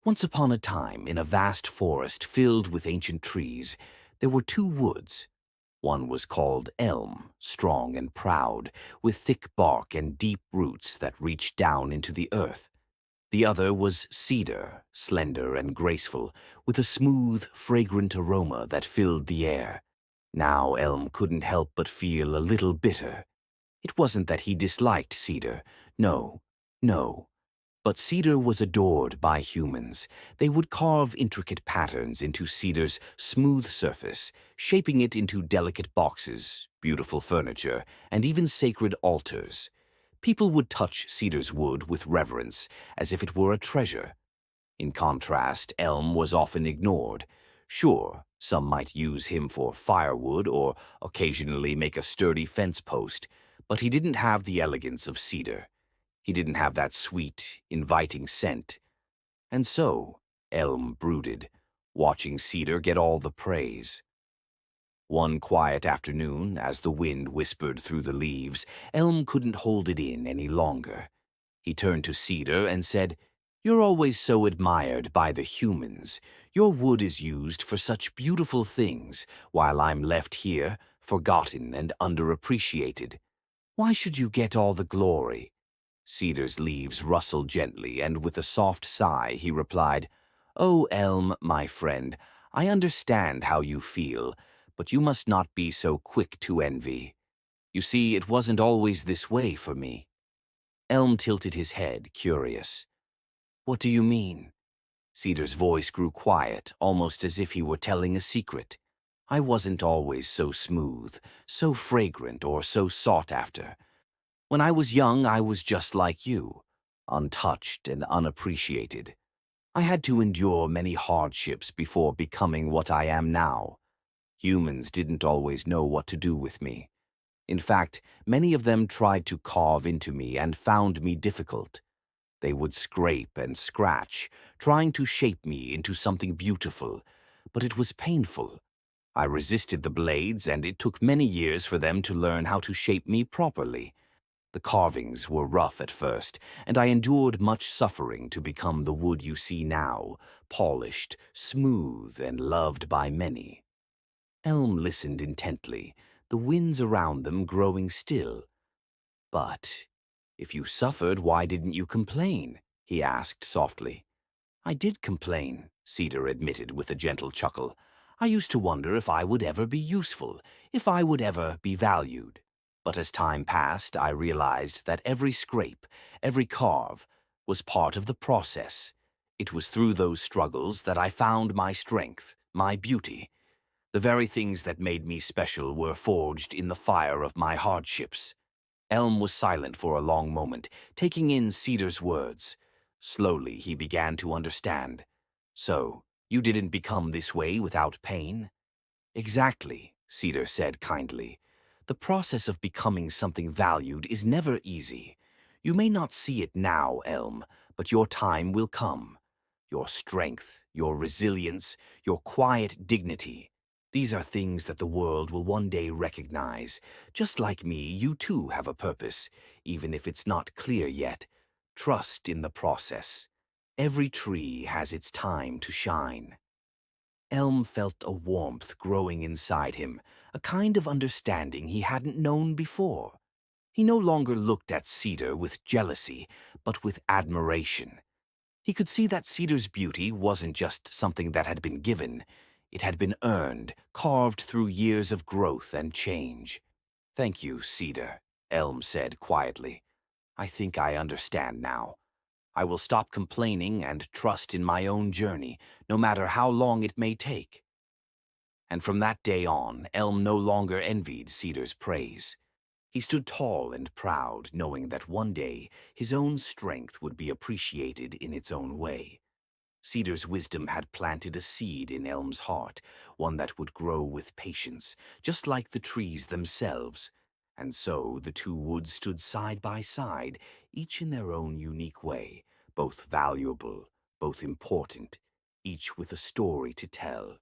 Once upon a time, in a vast forest filled with ancient trees, there were two woods. One was called Elm, strong and proud, with thick bark and deep roots that reached down into the earth. The other was Cedar, slender and graceful, with a smooth, fragrant aroma that filled the air. Now Elm couldn't help but feel a little bitter. It wasn't that he disliked Cedar. No, no. But cedar was adored by humans. They would carve intricate patterns into cedar's smooth surface, shaping it into delicate boxes, beautiful furniture, and even sacred altars. People would touch cedar's wood with reverence, as if it were a treasure. In contrast, elm was often ignored. Sure, some might use him for firewood or occasionally make a sturdy fence post, but he didn't have the elegance of cedar. He didn't have that sweet, inviting scent. And so, Elm brooded, watching Cedar get all the praise. One quiet afternoon, as the wind whispered through the leaves, Elm couldn't hold it in any longer. He turned to Cedar and said, "You're always so admired by the humans. Your wood is used for such beautiful things, while I'm left here, forgotten and underappreciated. Why should you get all the glory?" Cedar's leaves rustled gently, and with a soft sigh he replied, "Oh, Elm, my friend, I understand how you feel, but you must not be so quick to envy. You see, it wasn't always this way for me." Elm tilted his head, curious. "What do you mean?" Cedar's voice grew quiet, almost as if he were telling a secret. "I wasn't always so smooth, so fragrant, or so sought after. When I was young, I was just like you, untouched and unappreciated. I had to endure many hardships before becoming what I am now. Humans didn't always know what to do with me. In fact, many of them tried to carve into me and found me difficult. They would scrape and scratch, trying to shape me into something beautiful, but it was painful. I resisted the blades, and it took many years for them to learn how to shape me properly. The carvings were rough at first, and I endured much suffering to become the wood you see now, polished, smooth, and loved by many." Elm listened intently, the winds around them growing still. "But if you suffered, why didn't you complain?" he asked softly. "I did complain," Cedar admitted with a gentle chuckle. "I used to wonder if I would ever be useful, if I would ever be valued. But as time passed, I realized that every scrape, every carve, was part of the process. It was through those struggles that I found my strength, my beauty. The very things that made me special were forged in the fire of my hardships." Elm was silent for a long moment, taking in Cedar's words. Slowly he began to understand. "So, you didn't become this way without pain?" "Exactly," Cedar said kindly. "The process of becoming something valued is never easy. You may not see it now, Elm, but your time will come. Your strength, your resilience, your quiet dignity. These are things that the world will one day recognize. Just like me, you too have a purpose, even if it's not clear yet. Trust in the process. Every tree has its time to shine." Elm felt a warmth growing inside him, a kind of understanding he hadn't known before. He no longer looked at Cedar with jealousy, but with admiration. He could see that Cedar's beauty wasn't just something that had been given. It had been earned, carved through years of growth and change. "Thank you, Cedar," Elm said quietly. "I think I understand now. I will stop complaining and trust in my own journey, no matter how long it may take." And from that day on, Elm no longer envied Cedar's praise. He stood tall and proud, knowing that one day his own strength would be appreciated in its own way. Cedar's wisdom had planted a seed in Elm's heart, one that would grow with patience, just like the trees themselves. And so the two woods stood side by side, each in their own unique way, both valuable, both important, each with a story to tell.